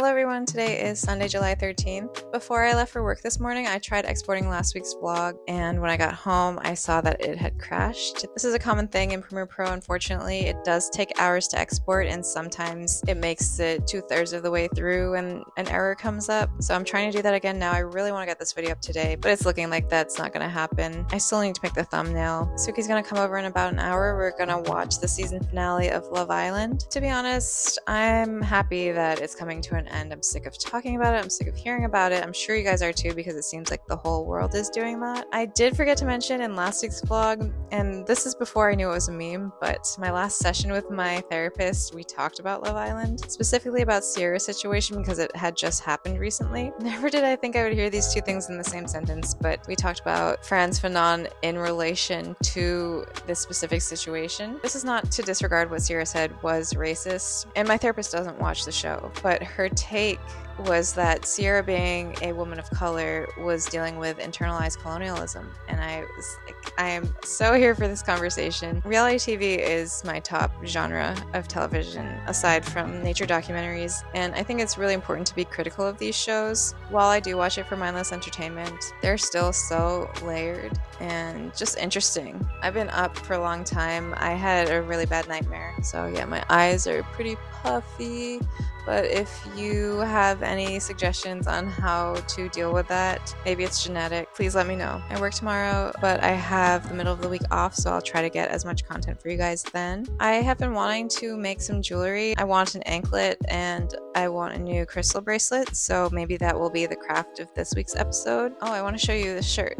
Hello everyone, today is Sunday, July 13th. Before I left for work this morning, I tried exporting last week's vlog, and when I got home, I saw that it had crashed. This is a common thing in Premiere Pro, unfortunately. It does take hours to export, and sometimes it makes it 2/3 of the way through and an error comes up. So I'm trying to do that again now. I really want to get this video up today, but it's looking like that's not going to happen. I still need to make the thumbnail. Suki's going to come over in about an hour. We're going to watch the season finale of Love Island. To be honest, I'm happy that it's coming to an end. I'm sick of talking about it. I'm sick of hearing about it. I'm sure you guys are too, because it seems like the whole world is doing that. I did forget to mention in last week's vlog, and this is before I knew it was a meme, but my last session with my therapist, we talked about Love Island, specifically about Sierra's situation because it had just happened recently. Never did I think I would hear these two things in the same sentence, but we talked about Fran's Fanon in relation to this specific situation. This is not to disregard what Sierra said was racist, and my therapist doesn't watch the show, but her take was that Sierra, being a woman of color, was dealing with internalized colonialism. And I was like, I am so here for this conversation. Reality TV is my top genre of television, aside from nature documentaries, and I think it's really important to be critical of these shows. While I do watch it for mindless entertainment, they're still so layered and just interesting. I've been up for a long time. I had a really bad nightmare, so yeah, my eyes are pretty puffy. But if you have any suggestions on how to deal with that, maybe it's genetic, please let me know. I work tomorrow, but I have the middle of the week off, so I'll try to get as much content for you guys then. I have been wanting to make some jewelry. I want an anklet and I want a new crystal bracelet, so maybe that will be the craft of this week's episode. Oh, I want to show you this shirt.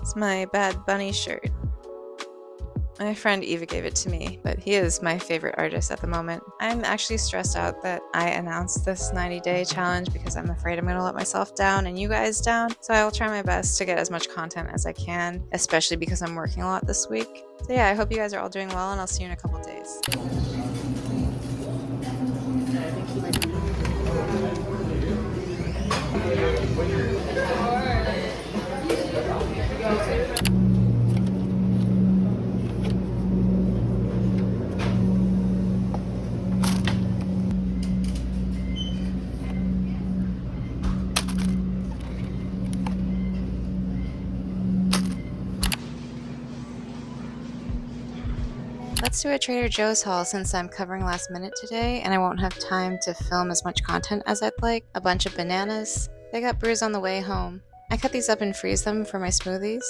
It's my Bad Bunny shirt. My friend Eva gave it to me, but he is my favorite artist at the moment. I'm actually stressed out that I announced this 90-day challenge because I'm afraid I'm going to let myself down and you guys down. So I will try my best to get as much content as I can, especially because I'm working a lot this week. So yeah, I hope you guys are all doing well, and I'll see you in a couple days. Let's do a Trader Joe's haul since I'm covering last minute today and I won't have time to film as much content as I'd like. A bunch of bananas. They got bruised on the way home. I cut these up and freeze them for my smoothies.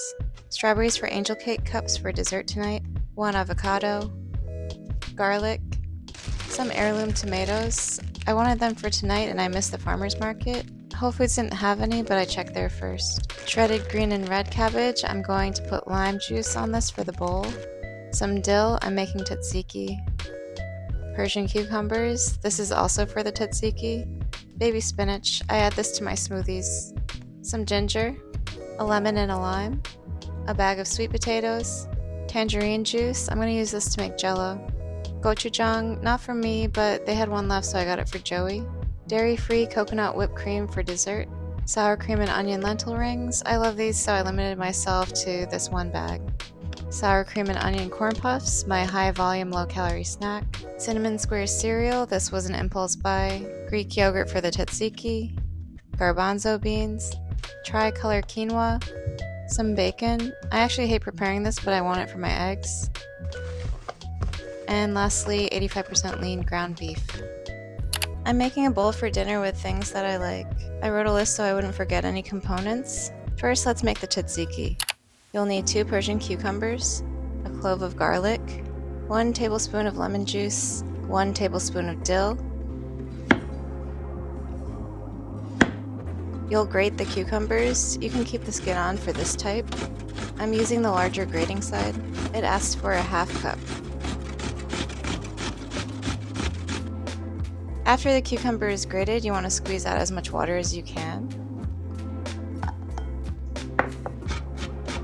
Strawberries for angel cake cups for dessert tonight. 1 avocado. Garlic. Some heirloom tomatoes. I wanted them for tonight and I missed the farmer's market. Whole Foods didn't have any, but I checked there first. Shredded green and red cabbage. I'm going to put lime juice on this for the bowl. Some dill, I'm making tzatziki. Persian cucumbers, this is also for the tzatziki. Baby spinach, I add this to my smoothies. Some ginger, a lemon and a lime. A bag of sweet potatoes. Tangerine juice, I'm going to use this to make jello. Gochujang, not for me, but they had one left so I got it for Joey. Dairy-free coconut whipped cream for dessert. Sour cream and onion lentil rings, I love these so I limited myself to this one bag. Sour cream and onion corn puffs, my high-volume, low-calorie snack. Cinnamon squares cereal, this was an impulse buy. Greek yogurt for the tzatziki. Garbanzo beans. Tricolor quinoa. Some bacon. I actually hate preparing this, but I want it for my eggs. And lastly, 85% lean ground beef. I'm making a bowl for dinner with things that I like. I wrote a list so I wouldn't forget any components. First, let's make the tzatziki. You'll need 2 Persian cucumbers, a clove of garlic, 1 tablespoon of lemon juice, 1 tablespoon of dill. You'll grate the cucumbers. You can keep the skin on for this type. I'm using the larger grating side. It asks for a 1/2 cup. After the cucumber is grated, you want to squeeze out as much water as you can.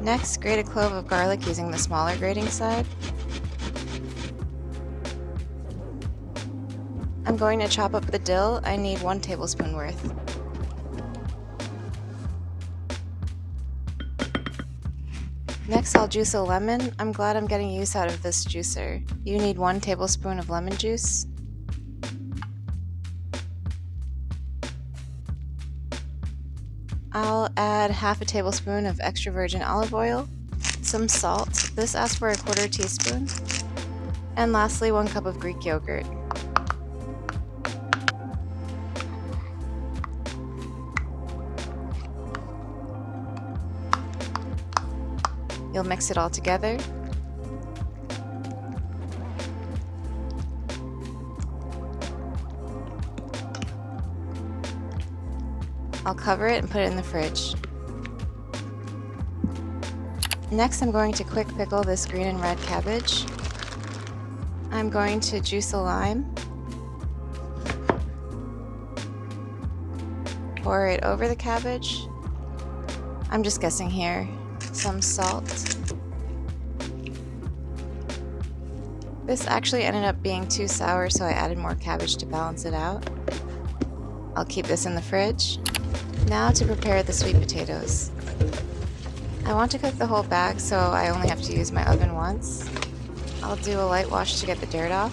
Next, grate a clove of garlic using the smaller grating side. I'm going to chop up the dill. I need 1 tablespoon worth. Next, I'll juice a lemon. I'm glad I'm getting use out of this juicer. You need 1 tablespoon of lemon juice. I'll add half a tablespoon of extra virgin olive oil, some salt, this asks for a 1/4 teaspoon, and lastly 1 cup of Greek yogurt. You'll mix it all together. I'll cover it and put it in the fridge. Next, I'm going to quick pickle this green and red cabbage. I'm going to juice a lime, pour it over the cabbage. I'm just guessing here. Some salt. This actually ended up being too sour, so I added more cabbage to balance it out. I'll keep this in the fridge. Now to prepare the sweet potatoes. I want to cook the whole bag, so I only have to use my oven once. I'll do a light wash to get the dirt off.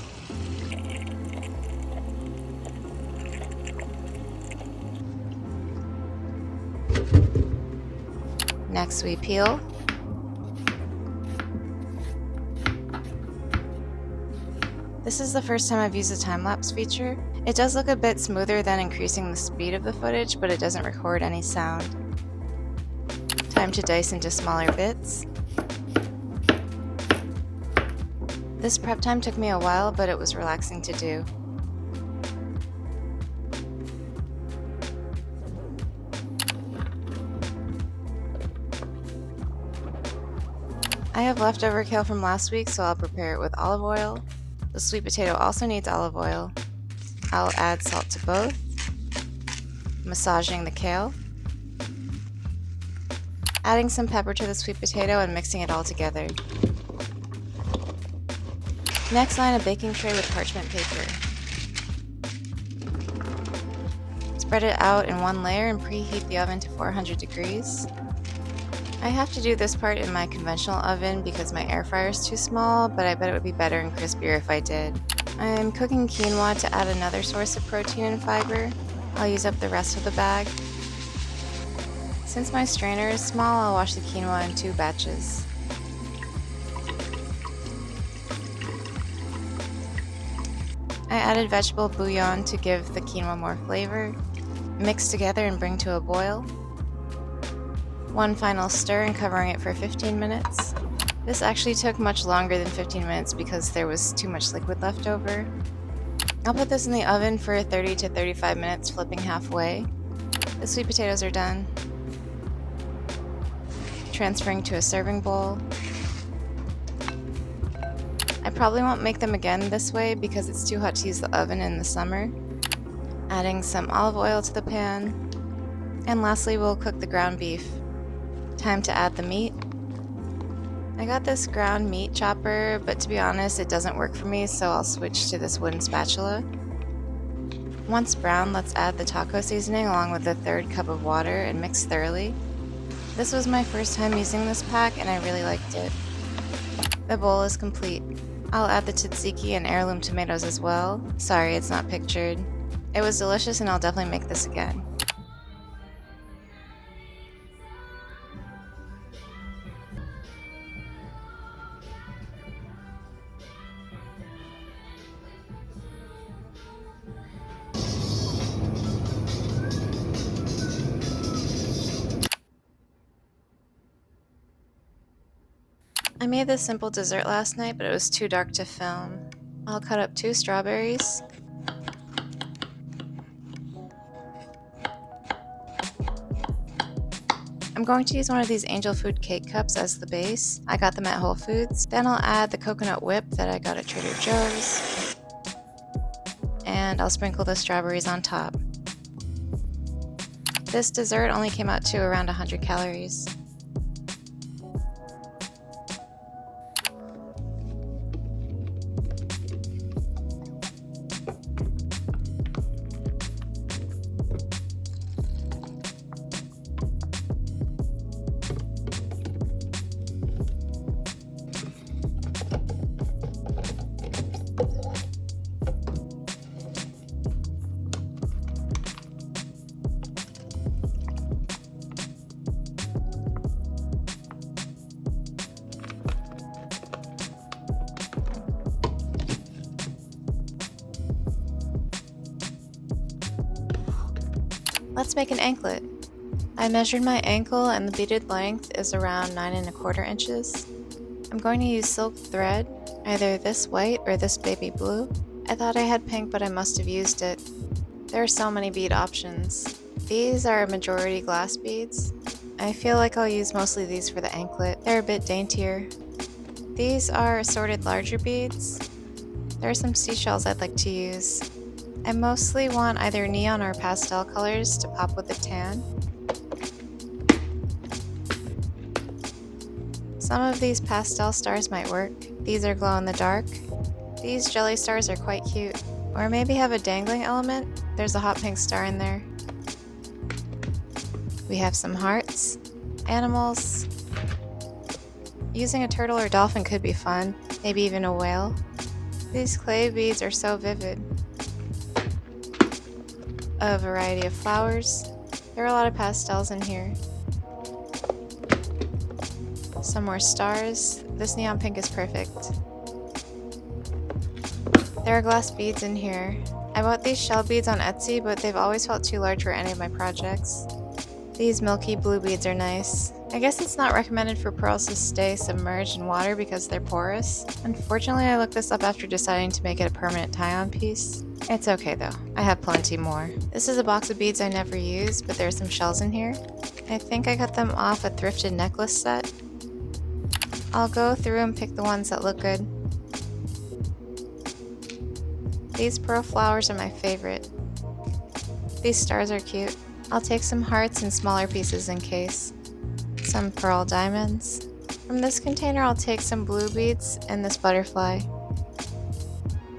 Next we peel. This is the first time I've used the time-lapse feature. It does look a bit smoother than increasing the speed of the footage, but it doesn't record any sound. Time to dice into smaller bits. This prep time took me a while, but it was relaxing to do. I have leftover kale from last week, so I'll prepare it with olive oil. The sweet potato also needs olive oil. I'll add salt to both, massaging the kale, adding some pepper to the sweet potato and mixing it all together. Next, line a baking tray with parchment paper. Spread it out in one layer and preheat the oven to 400 degrees. I have to do this part in my conventional oven because my air fryer is too small, but I bet it would be better and crispier if I did. I'm cooking quinoa to add another source of protein and fiber. I'll use up the rest of the bag. Since my strainer is small, I'll wash the quinoa in 2 batches. I added vegetable bouillon to give the quinoa more flavor. Mix together and bring to a boil. One final stir and covering it for 15 minutes. This actually took much longer than 15 minutes because there was too much liquid left over. I'll put this in the oven for 30 to 35 minutes, flipping halfway. The sweet potatoes are done. Transferring to a serving bowl. I probably won't make them again this way because it's too hot to use the oven in the summer. Adding some olive oil to the pan. And lastly, we'll cook the ground beef. Time to add the meat. I got this ground meat chopper, but to be honest, it doesn't work for me, so I'll switch to this wooden spatula. Once brown, let's add the taco seasoning along with the 1/3 cup of water and mix thoroughly. This was my first time using this pack and I really liked it. The bowl is complete. I'll add the tzatziki and heirloom tomatoes as well. Sorry, it's not pictured. It was delicious and I'll definitely make this again. I made this simple dessert last night, but it was too dark to film. I'll cut up 2 strawberries. I'm going to use one of these angel food cake cups as the base. I got them at Whole Foods. Then I'll add the coconut whip that I got at Trader Joe's. And I'll sprinkle the strawberries on top. This dessert only came out to around 100 calories. Let's make an anklet. I measured my ankle and the beaded length is around 9¼ inches. I'm going to use silk thread, either this white or this baby blue. I thought I had pink, but I must have used it. There are so many bead options. These are majority glass beads. I feel like I'll use mostly these for the anklet. They're a bit daintier. These are assorted larger beads. There are some seashells I'd like to use. I mostly want either neon or pastel colors to pop with the tan. Some of these pastel stars might work. These are glow in the dark. These jelly stars are quite cute. Or maybe have a dangling element. There's a hot pink star in there. We have some hearts, animals. Using a turtle or dolphin could be fun, maybe even a whale. These clay beads are so vivid. A variety of flowers. There are a lot of pastels in here. Some more stars. This neon pink is perfect. There are glass beads in here. I bought these shell beads on Etsy, but they've always felt too large for any of my projects. These milky blue beads are nice. I guess it's not recommended for pearls to stay submerged in water because they're porous. Unfortunately, I looked this up after deciding to make it a permanent tie-on piece. It's okay though, I have plenty more. This is a box of beads I never use, but there are some shells in here. I think I got them off a thrifted necklace set. I'll go through and pick the ones that look good. These pearl flowers are my favorite. These stars are cute. I'll take some hearts and smaller pieces in case. Some pearl diamonds. From this container I'll take some blue beads and this butterfly.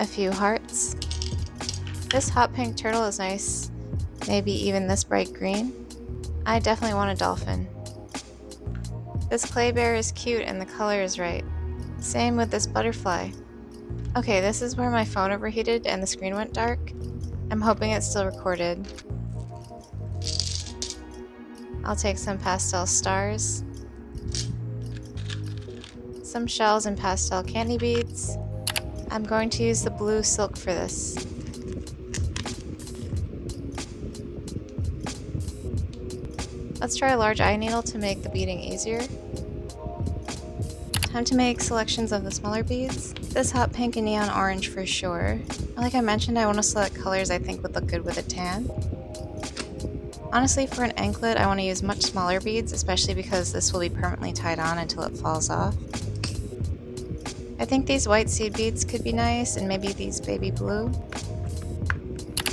A few hearts. This hot pink turtle is nice. Maybe even this bright green. I definitely want a dolphin. This clay bear is cute and the color is right. Same with this butterfly. Okay, this is where my phone overheated and the screen went dark. I'm hoping it's still recorded. I'll take some pastel stars, some shells and pastel candy beads. I'm going to use the blue silk for this. Let's try a large eye needle to make the beading easier. Time to make selections of the smaller beads. This hot pink and neon orange for sure. Like I mentioned, I want to select colors I think would look good with a tan. Honestly, for an anklet, I want to use much smaller beads, especially because this will be permanently tied on until it falls off. I think these white seed beads could be nice, and maybe these baby blue.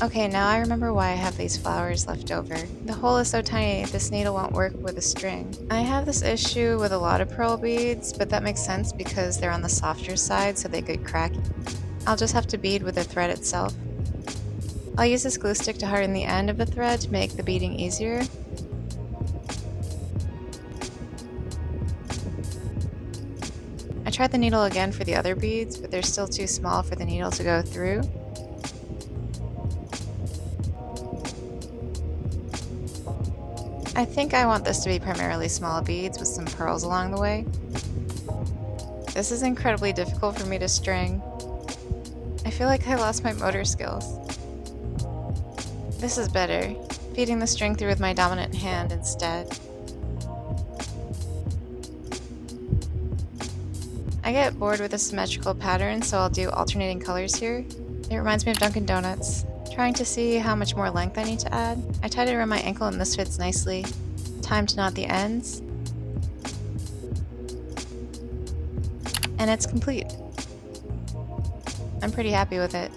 Okay, now I remember why I have these flowers left over. The hole is so tiny, this needle won't work with a string. I have this issue with a lot of pearl beads, but that makes sense because they're on the softer side, so they could crack. I'll just have to bead with the thread itself. I'll use this glue stick to harden the end of the thread to make the beading easier. I tried the needle again for the other beads, but they're still too small for the needle to go through. I think I want this to be primarily small beads with some pearls along the way. This is incredibly difficult for me to string. I feel like I lost my motor skills. This is better, feeding the string through with my dominant hand instead. I get bored with a symmetrical pattern, so I'll do alternating colors here. It reminds me of Dunkin' Donuts. Trying to see how much more length I need to add. I tied it around my ankle and this fits nicely. Time to knot the ends. And it's complete. I'm pretty happy with it.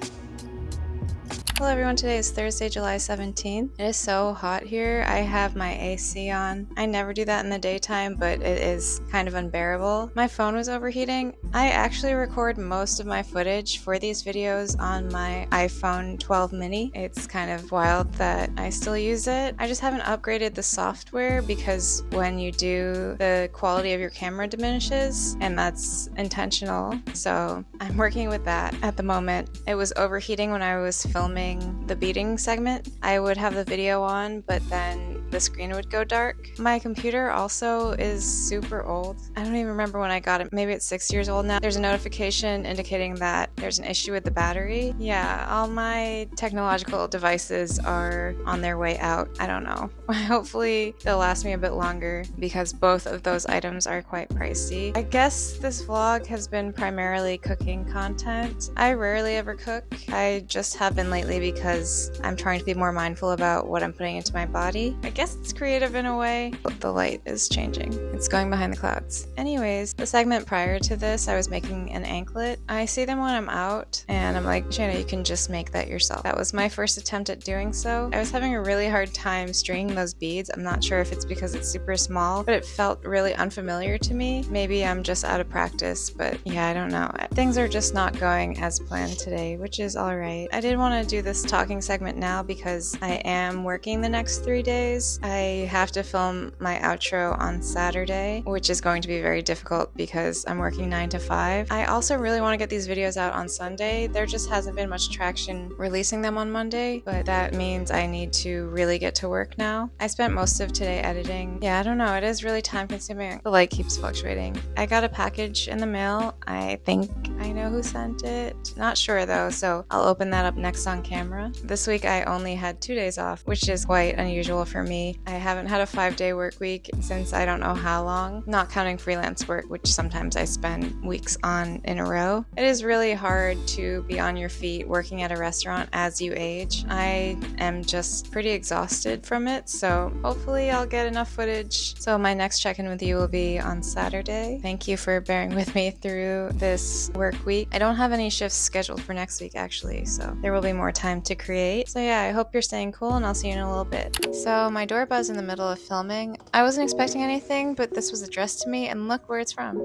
Hello everyone, today is Thursday, July 17th. It is so hot here. I have my AC on. I never do that in the daytime, but it is kind of unbearable. My phone was overheating. I actually record most of my footage for these videos on my iPhone 12 mini. It's kind of wild that I still use it. I just haven't upgraded the software because when you do, the quality of your camera diminishes, and that's intentional. So I'm working with that at the moment. It was overheating when I was filming filming the beading segment, I would have the video on, but then the screen would go dark. My computer also is super old. I don't even remember when I got it. Maybe it's 6 years old now. There's a notification indicating that there's an issue with the battery. Yeah, all my technological devices are on their way out. I don't know. Hopefully they'll last me a bit longer because both of those items are quite pricey. I guess this vlog has been primarily cooking content. I rarely ever cook. I just have been lately because I'm trying to be more mindful about what I'm putting into my body. I guess it's creative in a way. The light is changing. It's going behind the clouds. Anyways, the segment prior to this, I was making an anklet. I see them when I'm out and I'm like, Shana, you can just make that yourself. That was my first attempt at doing so. I was having a really hard time stringing those beads. I'm not sure if it's because it's super small, but it felt really unfamiliar to me. Maybe I'm just out of practice, but yeah, I don't know. Things are just not going as planned today, which is alright. I did want to do this talking segment now because I am working the next 3 days. I have to film my outro on Saturday, which is going to be very difficult because I'm working 9 to 5. I also really want to get these videos out on Sunday. There just hasn't been much traction releasing them on Monday, but that means I need to really get to work now. I spent most of today editing. Yeah, I don't know. It is really time consuming. The light keeps fluctuating. I got a package in the mail. I think I know who sent it. Not sure though, so I'll open that up next on camera. This week I only had 2 days off, which is quite unusual for me. I haven't had a 5-day work week since I don't know how long, not counting freelance work, which sometimes I spend weeks on in a row. It is really hard to be on your feet working at a restaurant as you age. I am just pretty exhausted from it, so hopefully I'll get enough footage. So my next check-in with you will be on Saturday. Thank you for bearing with me through this work week. I don't have any shifts scheduled for next week actually, so there will be more time to create. So yeah, I hope you're staying cool and I'll see you in a little bit. So my door buzzed in the middle of filming. I wasn't expecting anything, but this was addressed to me and look where it's from.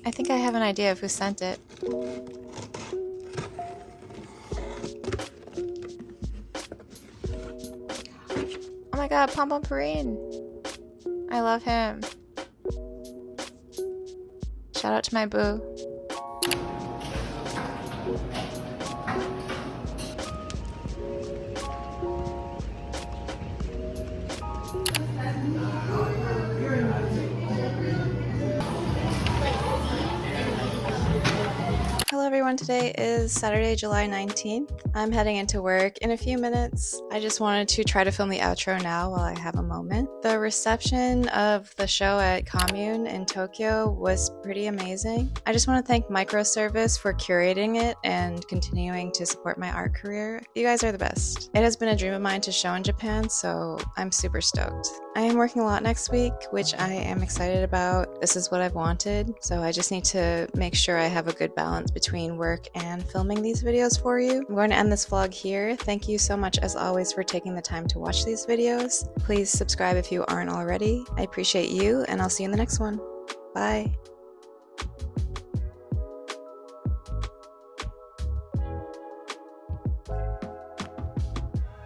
I think I have an idea of who sent it. Oh my god, Pom Pom Perrine! I love him. Shout out to my boo. Hello everyone, today is Saturday, July 19th. I'm heading into work in a few minutes. I just wanted to try to film the outro now while I have a moment. The reception of the show at Commune in Tokyo was pretty amazing. I just want to thank Microservice for curating it and continuing to support my art career. You guys are the best. It has been a dream of mine to show in Japan, so I'm super stoked. I am working a lot next week, which I am excited about. This is what I've wanted, so I just need to make sure I have a good balance between work and filming these videos for you. I'm going to end this vlog here. Thank you so much as always for taking the time to watch these videos. Please subscribe if you aren't already. I appreciate you, and I'll see you in the next one. Bye.